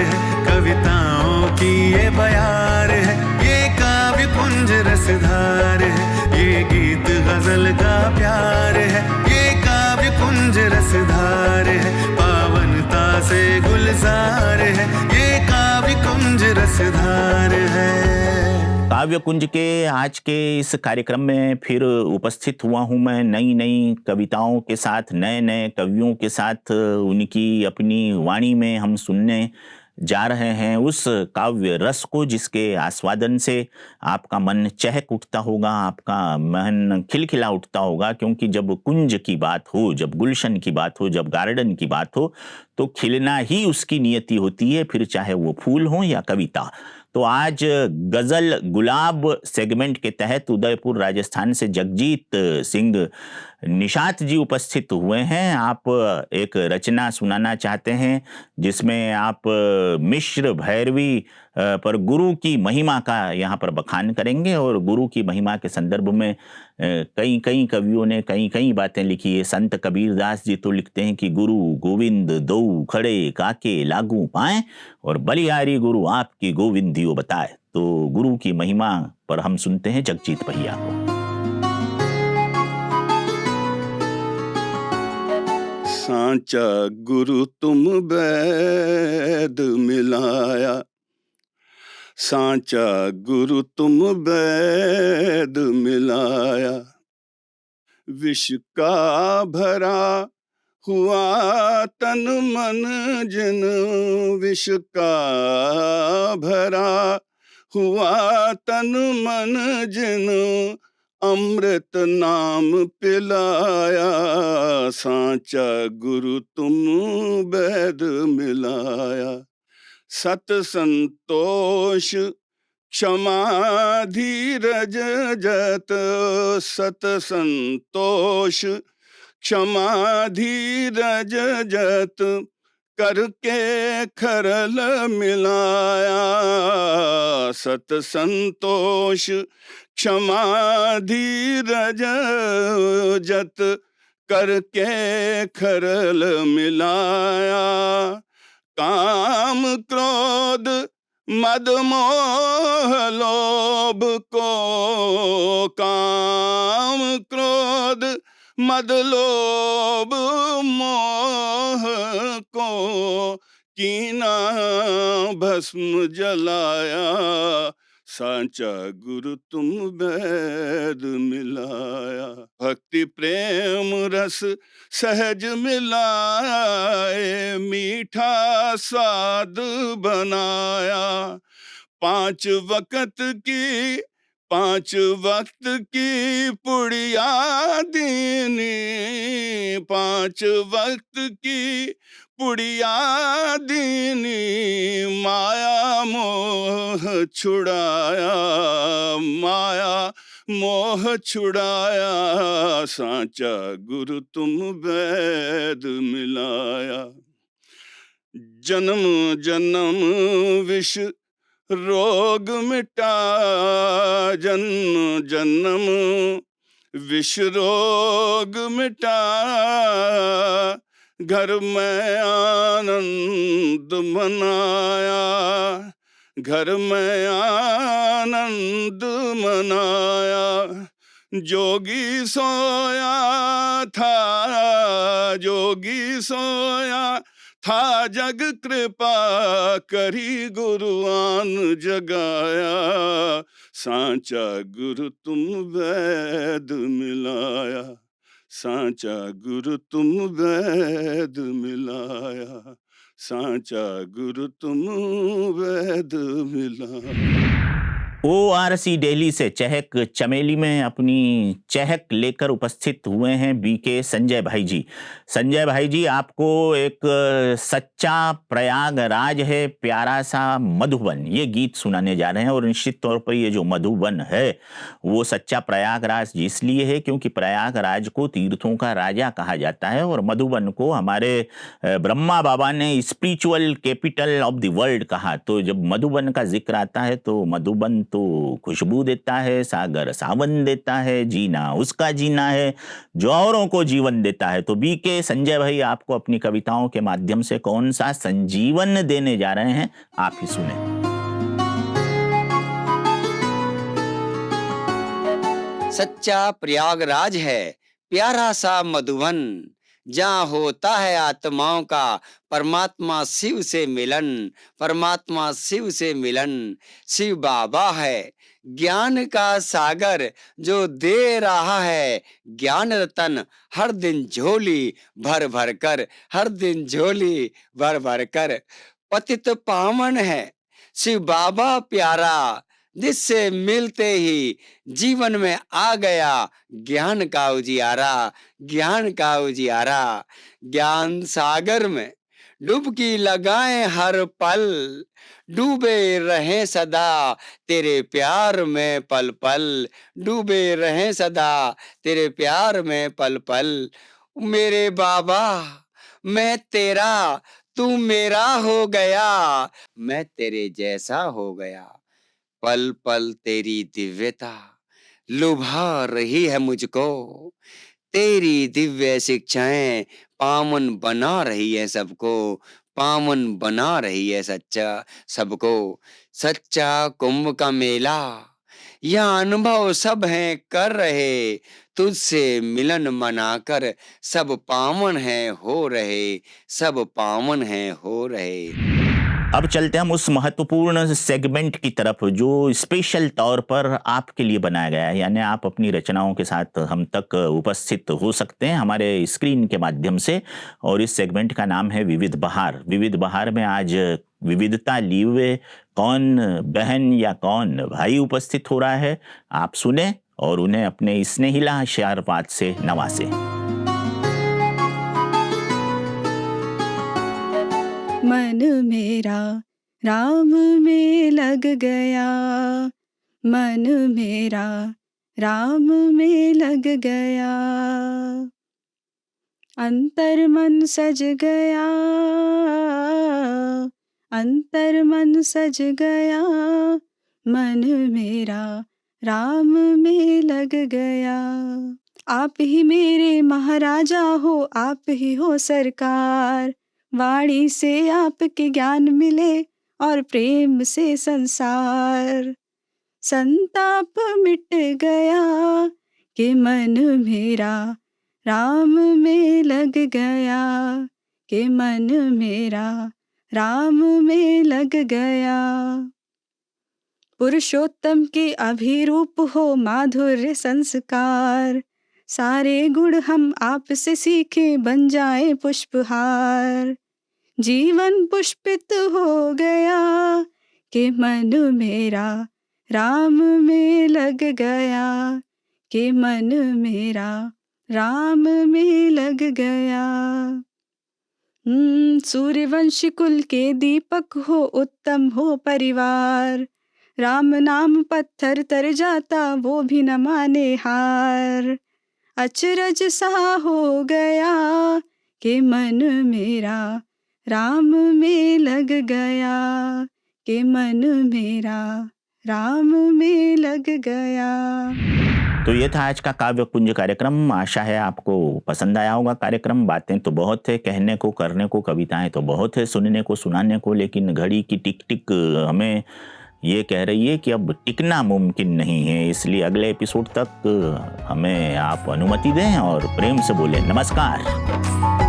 है, कविताओं की ये बयार है, ये काव्य कुंज रसधार है, ये गीत गजल का प्यार है, ये काव्य कुंज रसधार है, पावनता से गुलजार है, ये काव्य कुंज रसधार है। काव्य कुंज के आज के इस कार्यक्रम में फिर उपस्थित हुआ हूं मैं नई नई कविताओं के साथ, नए नए कवियों के साथ। उनकी अपनी वाणी में हम सुनने जा रहे हैं उस काव्य रस को जिसके आस्वादन से आपका मन चहक उठता होगा, आपका मन खिलखिला उठता होगा। क्योंकि जब कुंज की बात हो, जब गुलशन की बात हो, जब गार्डन की बात हो, तो खिलना ही उसकी नियति होती है, फिर चाहे वो फूल हो या कविता। तो आज गजल गुलाब सेगमेंट के तहत उदयपुर राजस्थान से जगजीत सिंह निषाद जी उपस्थित हुए हैं। आप एक रचना सुनाना चाहते हैं जिसमें आप मिश्र भैरवी पर गुरु की महिमा का यहाँ पर बखान करेंगे। और गुरु की महिमा के संदर्भ में कई कई कवियों ने कई कई बातें लिखी है। संत कबीरदास जी तो लिखते हैं कि गुरु गोविंद दो खड़े काके लागू पाए, और बलिहारी गुरु आपकी गोविंदियो बताए। तो गुरु की महिमा पर हम सुनते हैं जगजीत भैया को। सांचा गुरु तुम वैद मिलाया, सांचा गुरु तुम वैद मिलाया, विष का भरा हुआ तन मन जिन, विष का भरा हुआ तन मन जिन, अमृत नाम पिलाया, सांचा गुरु तुम वैद मिलाया। सत संतोष क्षमा धीरज जत, सत संतोष क्षमा धीरज जत, करके खरल मिलाया, सत संतोष क्षमा धीरज जत, करके खरल मिलाया। काम क्रोध मद मोह लोभ को, काम क्रोध मद लोभ मोह को, कीना भस्म जलाया, सांचा गुरु तुम वैद मिलाया। भक्ति प्रेम रस सहज मिलाए, मीठा स्वाद बनाया, पांच वक्त की पुड़िया दीनी, पांच वक्त की पुड़िया दीनी, माया मोह छुड़ाया, माया मोह छुड़ाया, सांचा गुरु तुम वैद मिलाया। जन्म जन्म विष रोग मिटा, जन्म जन्म विष रोग मिटा, घर में आनंद मनाया, घर में आनंद मनाया। जोगी सोया था, जोगी सोया था, जग कृपा करी गुरुआन जगाया, सांचा गुरु तुम वैद मिलाया, सांचा गुरु तुम वैद मिलाया, सांचा गुरु तुम वैद मिलाया। ORC दिल्ली से चहक चमेली में अपनी चहक लेकर उपस्थित हुए हैं बीके संजय भाई जी। संजय भाई जी, आपको एक सच्चा प्रयागराज है, प्यारा सा मधुबन, ये गीत सुनाने जा रहे हैं। और निश्चित तौर पर ये जो मधुबन है वो सच्चा प्रयागराज इसलिए है क्योंकि प्रयागराज को तीर्थों का राजा कहा जाता है, और मधुबन को हमारे ब्रह्मा बाबा ने spiritual capital of the world कहा। तो जब मधुबन का जिक्र आता है तो मधुबन ऋतु खुशबू देता है, सागर सावन देता है, जीना उसका जीना है जो औरों को जीवन देता है। तो बीके संजय भाई आपको अपनी कविताओं के माध्यम से कौन सा संजीवन देने जा रहे हैं, आप ही सुने। सच्चा प्रयागराज है प्यारा सा मधुवन, जहाँ होता है आत्माओं का परमात्मा शिव से मिलन, परमात्मा शिव से मिलन। शिव बाबा है ज्ञान का सागर जो दे रहा है ज्ञान रतन, हर दिन झोली भर भर कर, हर दिन झोली भर भर कर। पतित पावन है शिव बाबा प्यारा, जिससे मिलते ही जीवन में आ गया ज्ञान का उजियारा, ज्ञान का उजियारा। ज्ञान सागर में डुबकी लगाएं हर पल, डूबे रहें सदा तेरे प्यार में पल पल, डूबे रहें सदा तेरे प्यार में पल पल। मेरे बाबा मैं तेरा, तू मेरा हो गया, मैं तेरे जैसा हो गया। पल पल तेरी दिव्यता लुभा रही है मुझको, तेरी दिव्य शिक्षाएं पावन बना रही है सबको, पावन बना रही है सच्चा सबको। सच्चा कुंभ का मेला यह अनुभव सब हैं कर रहे, तुझसे मिलन मनाकर सब पावन हैं हो रहे, सब पावन हैं हो रहे। अब चलते हम उस महत्वपूर्ण सेगमेंट की तरफ जो स्पेशल तौर पर आपके लिए बनाया गया है, यानी आप अपनी रचनाओं के साथ हम तक उपस्थित हो सकते हैं हमारे स्क्रीन के माध्यम से। और इस सेगमेंट का नाम है विविध बहार। विविध बहार में आज विविधता लिए हुए कौन बहन या कौन भाई उपस्थित हो रहा है, आप सुने और उन्हें अपने स्नेहिला आशीर्वाद से नवासे। मन मेरा राम में लग गया, मन मेरा राम में लग गया, अंतर मन सज गया, अंतर मन सज गया, मन मेरा राम में लग गया। आप ही मेरे महाराजा हो, आप ही हो सरकार, वाणी से आपके ज्ञान मिले और प्रेम से संसार। संताप मिट गया कि मन मेरा राम में लग गया, कि मन मेरा राम में लग गया। पुरुषोत्तम के अभिरूप हो माधुर्य संस्कार, सारे गुण हम आपसे सीखे बन जाए पुष्पहार। जीवन पुष्पित हो गया कि मन मेरा राम में लग गया, कि मन मेरा राम में लग गया। सूर्यवंशी कुल के दीपक हो, उत्तम हो परिवार, राम नाम पत्थर तर जाता वो भी न माने हार। अचरज सा हो गया कि मन मेरा राम में लग गया, कि मन मेरा राम में लग गया। तो ये था आज का काव्य कुंज कार्यक्रम। आशा है आपको पसंद आया होगा कार्यक्रम। बातें तो बहुत है, कहने को करने को, कविताएं तो बहुत है, सुनने को सुनाने को, लेकिन घड़ी की टिक टिक हमें ये कह रही है कि अब टिकना मुमकिन नहीं है। इसलिए अगले एपिसोड तक हमें आप अनुमति दें और प्रेम से बोलें नमस्कार।